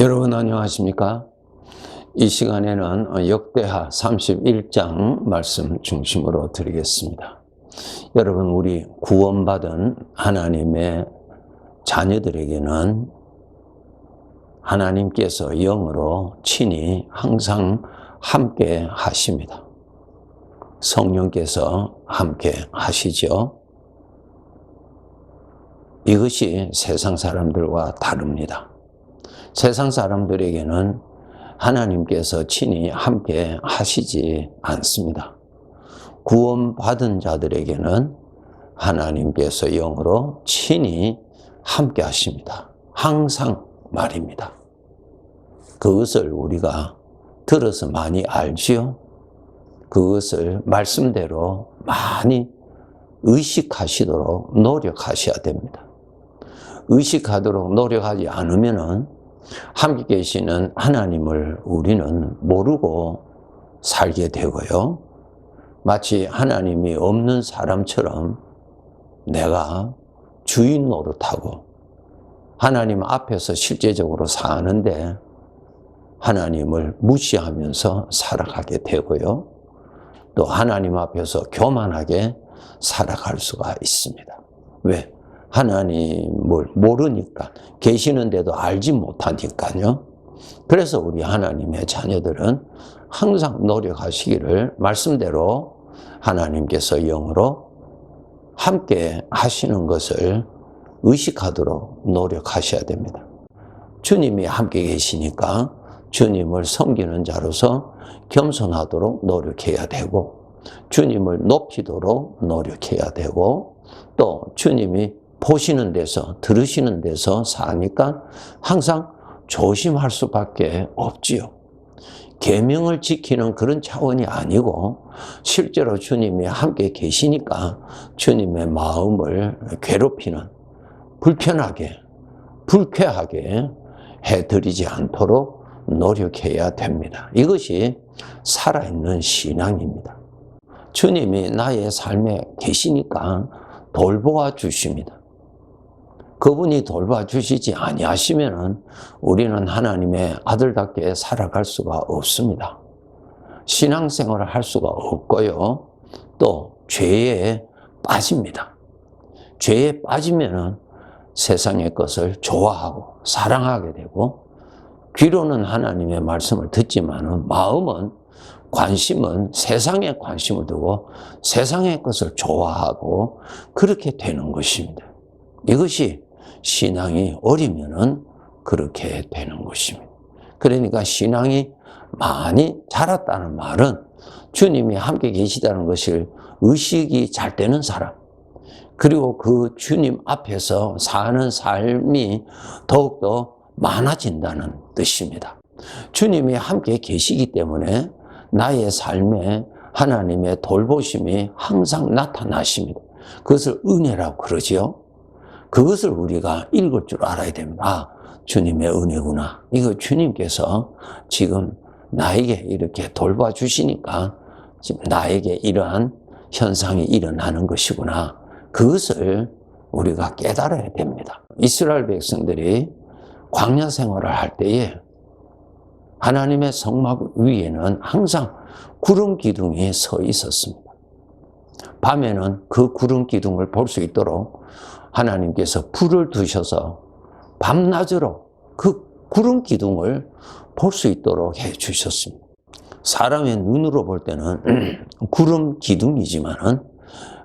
여러분 안녕하십니까? 이 시간에는 역대하 31장 말씀 중심으로 드리겠습니다. 여러분, 우리 구원받은 하나님의 자녀들에게는 하나님께서 영으로 친히 항상 함께 하십니다. 성령께서 함께 하시죠. 이것이 세상 사람들과 다릅니다. 세상 사람들에게는 하나님께서 친히 함께 하시지 않습니다. 구원받은 자들에게는 하나님께서 영으로 친히 함께 하십니다. 항상 말입니다. 그것을 우리가 들어서 많이 알지요. 그것을 말씀대로 많이 의식하시도록 노력하셔야 됩니다. 의식하도록 노력하지 않으면은 함께 계시는 하나님을 우리는 모르고 살게 되고요. 마치 하나님이 없는 사람처럼 내가 주인 노릇하고 하나님 앞에서 실제적으로 사는데 하나님을 무시하면서 살아가게 되고요. 또 하나님 앞에서 교만하게 살아갈 수가 있습니다. 왜? 하나님을 모르니까, 계시는데도 알지 못하니까요. 그래서 우리 하나님의 자녀들은 항상 노력하시기를 말씀대로 하나님께서 영으로 함께 하시는 것을 의식하도록 노력하셔야 됩니다. 주님이 함께 계시니까 주님을 섬기는 자로서 겸손하도록 노력해야 되고, 주님을 높이도록 노력해야 되고, 또 주님이 보시는 데서, 들으시는 데서 사니까 항상 조심할 수밖에 없지요. 계명을 지키는 그런 차원이 아니고 실제로 주님이 함께 계시니까 주님의 마음을 괴롭히는, 불편하게, 불쾌하게 해드리지 않도록 노력해야 됩니다. 이것이 살아있는 신앙입니다. 주님이 나의 삶에 계시니까 돌보아 주십니다. 그분이 돌봐주시지 아니하시면 우리는 하나님의 아들답게 살아갈 수가 없습니다. 신앙생활을 할 수가 없고요. 또 죄에 빠집니다. 죄에 빠지면 세상의 것을 좋아하고 사랑하게 되고, 귀로는 하나님의 말씀을 듣지만 마음은, 관심은 세상에 관심을 두고 세상의 것을 좋아하고 그렇게 되는 것입니다. 이것이 신앙이 어리면은 그렇게 되는 것입니다. 그러니까 신앙이 많이 자랐다는 말은 주님이 함께 계시다는 것을 의식이 잘 되는 사람, 그리고 그 주님 앞에서 사는 삶이 더욱더 많아진다는 뜻입니다. 주님이 함께 계시기 때문에 나의 삶에 하나님의 돌보심이 항상 나타나십니다. 그것을 은혜라고 그러지요. 그것을 우리가 읽을 줄 알아야 됩니다. 아, 주님의 은혜구나. 이거 주님께서 지금 나에게 이렇게 돌봐주시니까 지금 나에게 이러한 현상이 일어나는 것이구나. 그것을 우리가 깨달아야 됩니다. 이스라엘 백성들이 광야 생활을 할 때에 하나님의 성막 위에는 항상 구름 기둥이 서 있었습니다. 밤에는 그 구름 기둥을 볼 수 있도록 하나님께서 불을 두셔서 밤낮으로 그 구름 기둥을 볼 수 있도록 해 주셨습니다. 사람의 눈으로 볼 때는 구름 기둥이지만은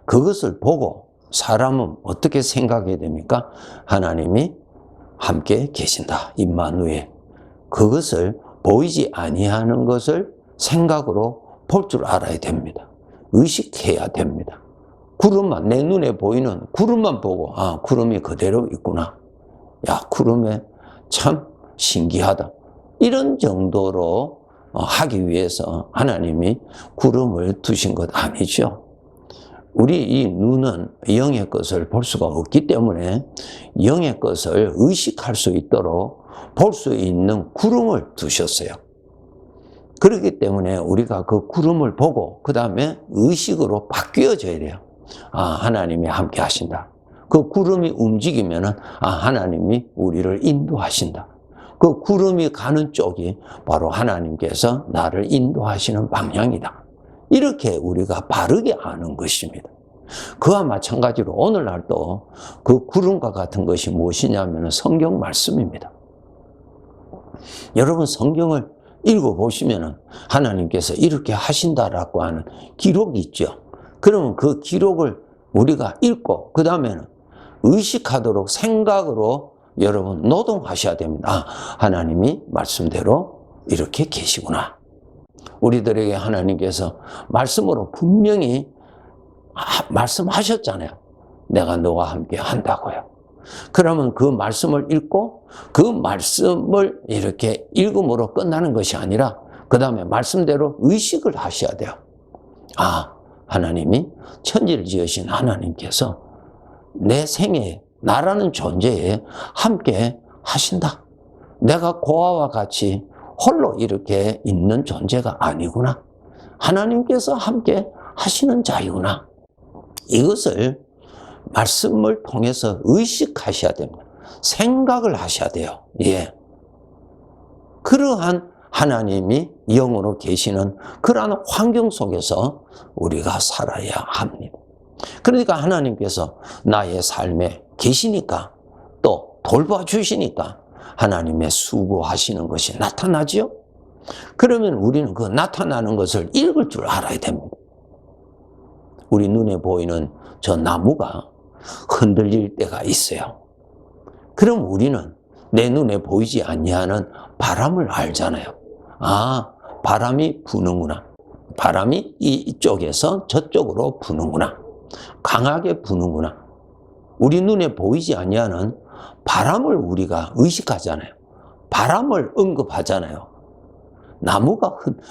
그것을 보고 사람은 어떻게 생각해야 됩니까? 하나님이 함께 계신다. 임마누엘. 그것을 보이지 아니하는 것을 생각으로 볼 줄 알아야 됩니다. 의식해야 됩니다. 구름만, 내 눈에 보이는 구름만 보고, 아, 구름이 그대로 있구나. 야, 구름에 참 신기하다. 이런 정도로 하기 위해서 하나님이 구름을 두신 것 아니죠. 우리 이 눈은 영의 것을 볼 수가 없기 때문에 영의 것을 의식할 수 있도록 볼 수 있는 구름을 두셨어요. 그렇기 때문에 우리가 그 구름을 보고 그 다음에 의식으로 바뀌어져야 돼요. 아, 하나님이 함께 하신다. 그 구름이 움직이면은 아, 하나님이 우리를 인도하신다. 그 구름이 가는 쪽이 바로 하나님께서 나를 인도하시는 방향이다. 이렇게 우리가 바르게 아는 것입니다. 그와 마찬가지로 오늘날도 그 구름과 같은 것이 무엇이냐면 성경 말씀입니다. 여러분 성경을 읽어보시면 하나님께서 이렇게 하신다라고 하는 기록이 있죠. 그러면 그 기록을 우리가 읽고 그 다음에는 의식하도록 생각으로 여러분 노동하셔야 됩니다. 아, 하나님이 말씀대로 이렇게 계시구나. 우리들에게 하나님께서 말씀으로 분명히 말씀하셨잖아요. 내가 너와 함께 한다고요. 그러면 그 말씀을 읽고 그 말씀을 이렇게 읽음으로 끝나는 것이 아니라 그 다음에 말씀대로 의식을 하셔야 돼요. 아, 하나님이 천지를 지으신 하나님께서 내 생에 나라는 존재에 함께 하신다. 내가 고아와 같이 홀로 이렇게 있는 존재가 아니구나. 하나님께서 함께 하시는 자이구나. 이것을 말씀을 통해서 의식하셔야 됩니다. 생각을 하셔야 돼요. 예. 그러한 하나님이 영으로 계시는 그러한 환경 속에서 우리가 살아야 합니다. 그러니까 하나님께서 나의 삶에 계시니까 또 돌봐주시니까 하나님의 수고하시는 것이 나타나죠. 그러면 우리는 그 나타나는 것을 읽을 줄 알아야 됩니다. 우리 눈에 보이는 저 나무가 흔들릴 때가 있어요. 그럼 우리는 내 눈에 보이지 아니하는 바람을 알잖아요. 아, 바람이 부는구나. 바람이 이쪽에서 저쪽으로 부는구나. 강하게 부는구나. 우리 눈에 보이지 아니하는 바람을 우리가 의식하잖아요. 바람을 언급하잖아요.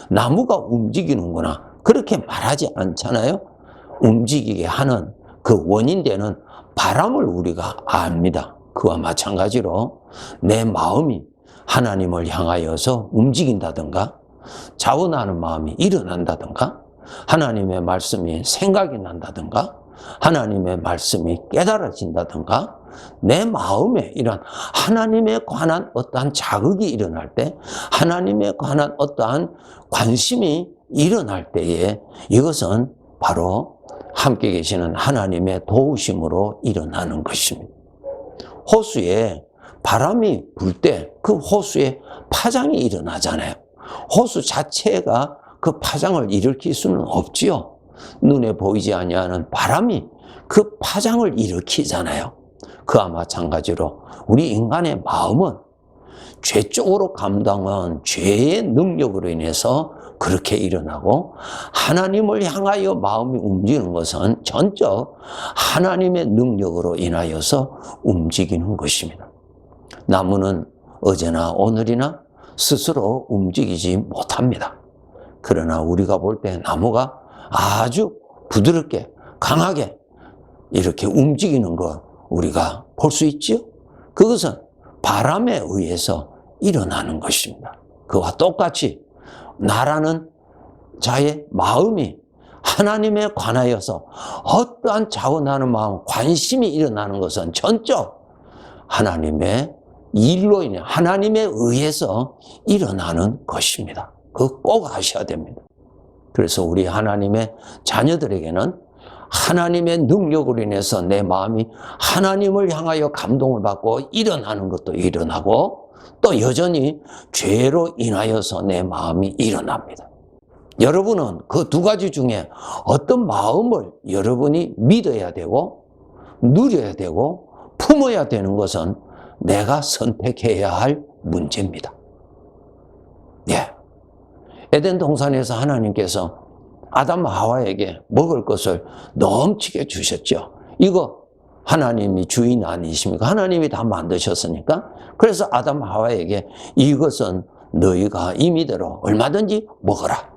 나무가 움직이는구나. 그렇게 말하지 않잖아요. 움직이게 하는 그 원인되는 바람을 우리가 압니다. 그와 마찬가지로 내 마음이 하나님을 향하여서 움직인다든가 자원하는 마음이 일어난다든가 하나님의 말씀이 생각이 난다든가 하나님의 말씀이 깨달아진다든가 내 마음에 이런 하나님에 관한 어떠한 자극이 일어날 때 하나님에 관한 어떠한 관심이 일어날 때에 이것은 바로 함께 계시는 하나님의 도우심으로 일어나는 것입니다. 호수에 바람이 불 때 그 호수에 파장이 일어나잖아요. 호수 자체가 그 파장을 일으킬 수는 없지요. 눈에 보이지 아니하는 바람이 그 파장을 일으키잖아요. 그와 마찬가지로 우리 인간의 마음은 죄 쪽으로 감당한 죄의 능력으로 인해서 그렇게 일어나고 하나님을 향하여 마음이 움직이는 것은 전적 하나님의 능력으로 인하여서 움직이는 것입니다. 나무는 어제나 오늘이나 스스로 움직이지 못합니다. 그러나 우리가 볼 때 나무가 아주 부드럽게 강하게 이렇게 움직이는 거 우리가 볼 수 있지요. 그것은 바람에 의해서 일어나는 것입니다. 그와 똑같이 나라는 자의 마음이 하나님에 관하여서 어떠한 자원하는 마음, 관심이 일어나는 것은 전적 하나님의 일로 인해 하나님에 의해서 일어나는 것입니다. 그거 꼭 아셔야 됩니다. 그래서 우리 하나님의 자녀들에게는 하나님의 능력으로 인해서 내 마음이 하나님을 향하여 감동을 받고 일어나는 것도 일어나고 또 여전히 죄로 인하여서 내 마음이 일어납니다. 여러분은 그 두 가지 중에 어떤 마음을 여러분이 믿어야 되고 누려야 되고 품어야 되는 것은 내가 선택해야 할 문제입니다. 예. 에덴 동산에서 하나님께서 아담과 하와에게 먹을 것을 넘치게 주셨죠. 이거 하나님이 주인 아니십니까? 하나님이 다 만드셨으니까. 그래서 아담 하와에게 이것은 너희가 임의대로 얼마든지 먹어라.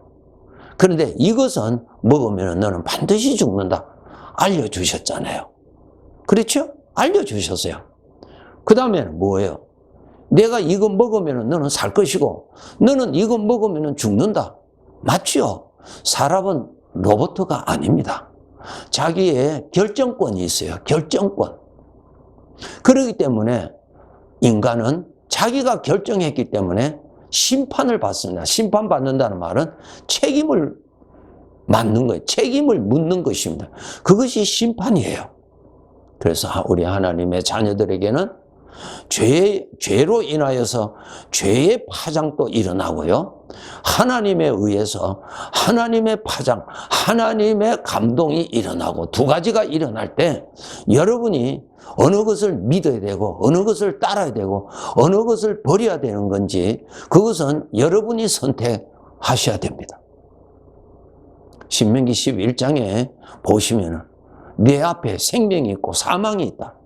그런데 이것은 먹으면 너는 반드시 죽는다. 알려주셨잖아요. 그렇죠? 알려주셨어요. 그 다음에는 뭐예요? 내가 이거 먹으면 너는 살 것이고 너는 이거 먹으면 죽는다. 맞죠? 사람은 로봇가 아닙니다. 자기의 결정권이 있어요. 결정권. 그렇기 때문에 인간은 자기가 결정했기 때문에 심판을 받습니다. 심판받는다는 말은 책임을 맡는 거예요. 책임을 묻는 것입니다. 그것이 심판이에요. 그래서 우리 하나님의 자녀들에게는 죄로 인하여서 죄의 파장도 일어나고요. 하나님에 의해서 하나님의 파장, 하나님의 감동이 일어나고 두 가지가 일어날 때 여러분이 어느 것을 믿어야 되고 어느 것을 따라야 되고 어느 것을 버려야 되는 건지 그것은 여러분이 선택하셔야 됩니다. 신명기 11장에 보시면 내 앞에 생명이 있고 사망이 있다.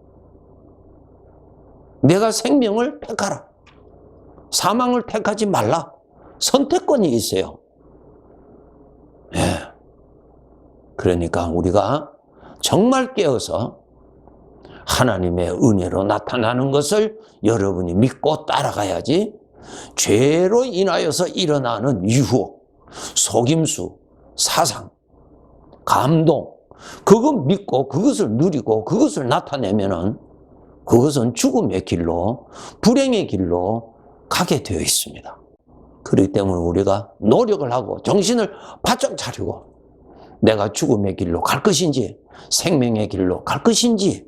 내가 생명을 택하라. 사망을 택하지 말라. 선택권이 있어요. 예. 그러니까 우리가 정말 깨어서 하나님의 은혜로 나타나는 것을 여러분이 믿고 따라가야지 죄로 인하여서 일어나는 유혹, 속임수, 사상, 감동, 그거 믿고 그것을 누리고 그것을 나타내면은 그것은 죽음의 길로, 불행의 길로 가게 되어 있습니다. 그렇기 때문에 우리가 노력을 하고 정신을 바짝 차리고 내가 죽음의 길로 갈 것인지 생명의 길로 갈 것인지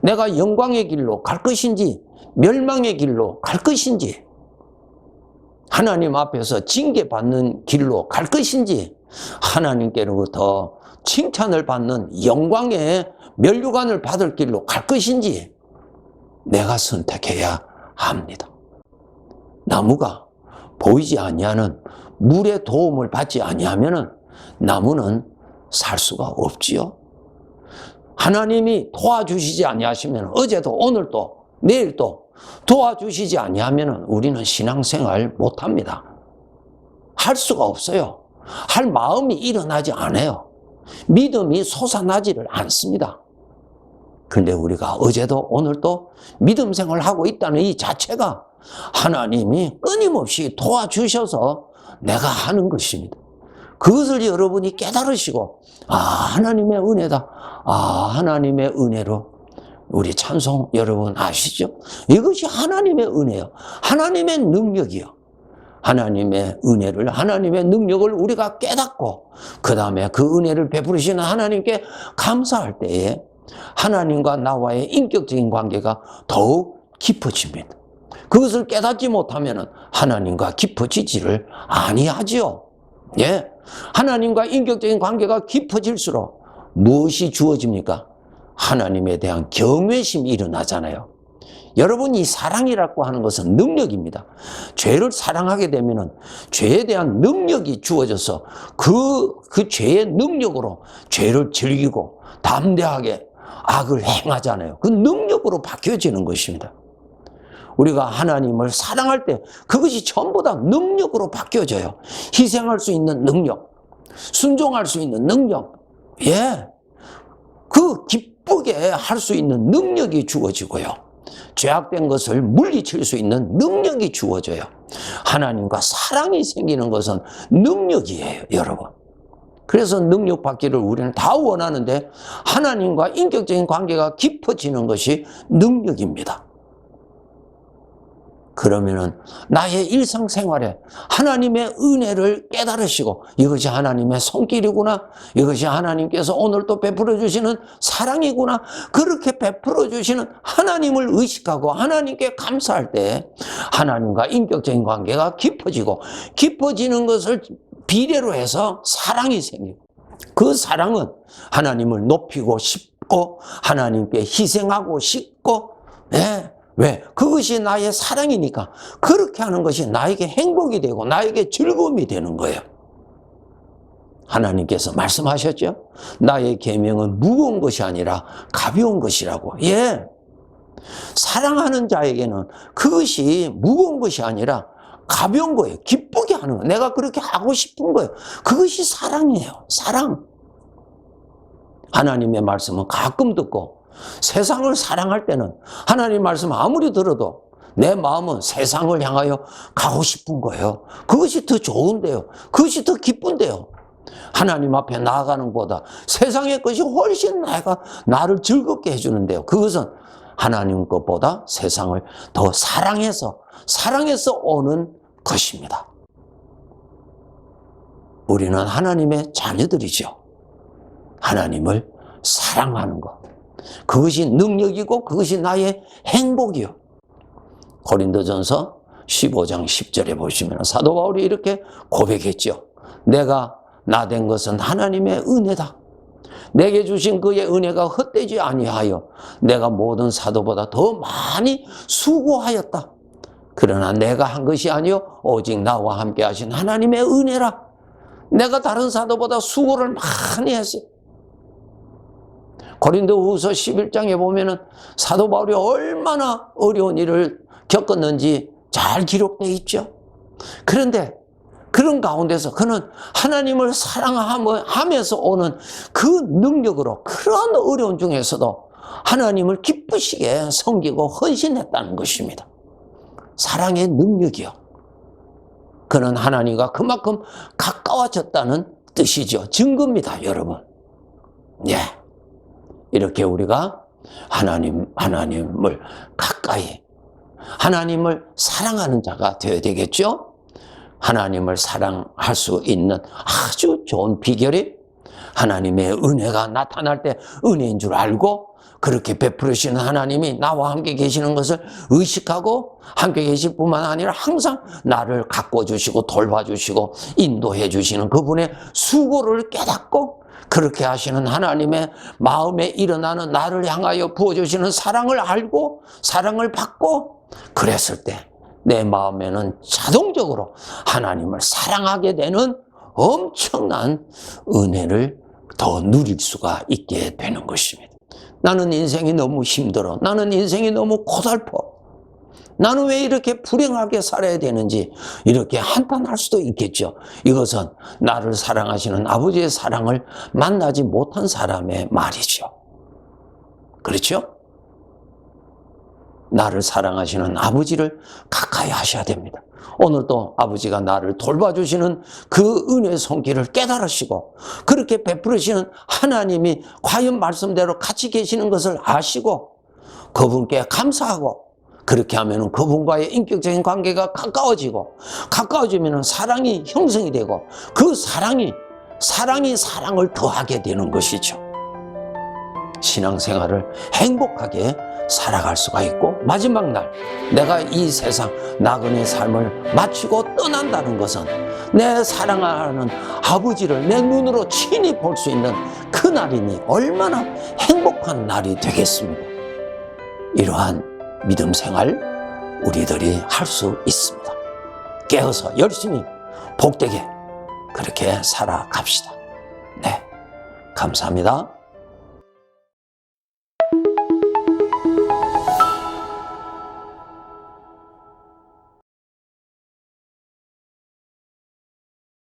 내가 영광의 길로 갈 것인지 멸망의 길로 갈 것인지 하나님 앞에서 징계받는 길로 갈 것인지 하나님께로부터 칭찬을 받는 영광의 면류관을 받을 길로 갈 것인지 내가 선택해야 합니다. 나무가 보이지 아니하는 물의 도움을 받지 아니하면 나무는 살 수가 없지요. 하나님이 도와주시지 아니하시면 어제도 오늘도 내일도 도와주시지 아니하면 우리는 신앙생활 못합니다. 할 수가 없어요. 할 마음이 일어나지 않아요. 믿음이 솟아나지를 않습니다. 그런데 우리가 어제도 오늘도 믿음 생활을 하고 있다는 이 자체가 하나님이 끊임없이 도와주셔서 내가 하는 것입니다. 그것을 여러분이 깨달으시고 하나님의 은혜다. 하나님의 은혜로 우리 찬송 여러분 아시죠? 이것이 하나님의 은혜요. 하나님의 능력이요. 하나님의 은혜를 하나님의 능력을 우리가 깨닫고 그 다음에 그 은혜를 베푸시는 하나님께 감사할 때에 하나님과 나와의 인격적인 관계가 더욱 깊어집니다. 그것을 깨닫지 못하면 하나님과 깊어지지를 아니하지요. 예, 하나님과 인격적인 관계가 깊어질수록 무엇이 주어집니까? 하나님에 대한 경외심이 일어나잖아요. 여러분, 이 사랑이라고 하는 것은 능력입니다. 죄를 사랑하게 되면 죄에 대한 능력이 주어져서 그 죄의 능력으로 죄를 즐기고 담대하게 악을 행하잖아요. 그 능력으로 바뀌어지는 것입니다. 우리가 하나님을 사랑할 때 그것이 전부 다 능력으로 바뀌어져요. 희생할 수 있는 능력, 순종할 수 있는 능력, 예, 그 기쁘게 할 수 있는 능력이 주어지고요. 죄악된 것을 물리칠 수 있는 능력이 주어져요. 하나님과 사랑이 생기는 것은 능력이에요, 여러분. 그래서 능력 받기를 우리는 다 원하는데 하나님과 인격적인 관계가 깊어지는 것이 능력입니다. 그러면은 나의 일상생활에 하나님의 은혜를 깨달으시고 이것이 하나님의 손길이구나, 이것이 하나님께서 오늘 또 베풀어 주시는 사랑이구나, 그렇게 베풀어 주시는 하나님을 의식하고 하나님께 감사할 때 하나님과 인격적인 관계가 깊어지고 깊어지는 것을 비례로 해서 사랑이 생기고 그 사랑은 하나님을 높이고 싶고 하나님께 희생하고 싶고, 네. 왜? 그것이 나의 사랑이니까 그렇게 하는 것이 나에게 행복이 되고 나에게 즐거움이 되는 거예요. 하나님께서 말씀하셨죠? 나의 계명은 무거운 것이 아니라 가벼운 것이라고. 예. 사랑하는 자에게는 그것이 무거운 것이 아니라 가벼운 거예요. 기쁘게 하는 거예요. 내가 그렇게 하고 싶은 거예요. 그것이 사랑이에요. 사랑. 하나님의 말씀은 가끔 듣고 세상을 사랑할 때는 하나님 말씀 아무리 들어도 내 마음은 세상을 향하여 가고 싶은 거예요. 그것이 더 좋은데요. 그것이 더 기쁜데요. 하나님 앞에 나아가는 것보다 세상의 것이 훨씬 나를 즐겁게 해주는데요. 그것은 하나님 것보다 세상을 더 사랑해서 사랑에서 오는 것입니다. 우리는 하나님의 자녀들이죠. 하나님을 사랑하는 것. 그것이 능력이고 그것이 나의 행복이요. 고린도전서 15장 10절에 보시면 사도 바울이 이렇게 고백했죠. 내가 나 된 것은 하나님의 은혜다. 내게 주신 그의 은혜가 헛되지 아니하여 내가 모든 사도보다 더 많이 수고하였다. 그러나 내가 한 것이 아니요 오직 나와 함께 하신 하나님의 은혜라. 내가 다른 사도보다 수고를 많이 했어요. 고린도후서 11장에 보면은 사도 바울이 얼마나 어려운 일을 겪었는지 잘 기록되어 있죠. 그런데 그런 가운데서 그는 하나님을 사랑하면서 오는 그 능력으로 그런 어려운 중에서도 하나님을 기쁘시게 섬기고 헌신했다는 것입니다. 사랑의 능력이요. 그는 하나님과 그만큼 가까워졌다는 뜻이죠. 증거입니다, 여러분. 예. 이렇게 우리가 하나님을 가까이, 하나님을 사랑하는 자가 되어야 되겠죠? 하나님을 사랑할 수 있는 아주 좋은 비결이 하나님의 은혜가 나타날 때 은혜인 줄 알고 그렇게 베풀으시는 하나님이 나와 함께 계시는 것을 의식하고 함께 계실 뿐만 아니라 항상 나를 가꿔주시고 돌봐주시고 인도해 주시는 그분의 수고를 깨닫고 그렇게 하시는 하나님의 마음에 일어나는 나를 향하여 부어주시는 사랑을 알고 사랑을 받고 그랬을 때 내 마음에는 자동적으로 하나님을 사랑하게 되는 엄청난 은혜를 더 누릴 수가 있게 되는 것입니다. 나는 인생이 너무 힘들어. 나는 인생이 너무 고달퍼. 나는 왜 이렇게 불행하게 살아야 되는지 이렇게 한탄할 수도 있겠죠. 이것은 나를 사랑하시는 아버지의 사랑을 만나지 못한 사람의 말이죠. 그렇죠? 나를 사랑하시는 아버지를 가까이 하셔야 됩니다. 오늘도 아버지가 나를 돌봐주시는 그 은혜의 손길을 깨달으시고 그렇게 베풀으시는 하나님이 과연 말씀대로 같이 계시는 것을 아시고 그분께 감사하고 그렇게 하면 그분과의 인격적인 관계가 가까워지면 사랑이 형성이 되고 그 사랑이 사랑을 더하게 되는 것이죠. 신앙생활을 행복하게 살아갈 수가 있고 마지막 날 내가 이 세상 나그네 삶을 마치고 떠난다는 것은 내 사랑하는 아버지를 내 눈으로 친히 볼 수 있는 그 날이니 얼마나 행복한 날이 되겠습니까? 이러한 믿음 생활 우리들이 할 수 있습니다. 깨어서 열심히 복되게 그렇게 살아갑시다. 네, 감사합니다.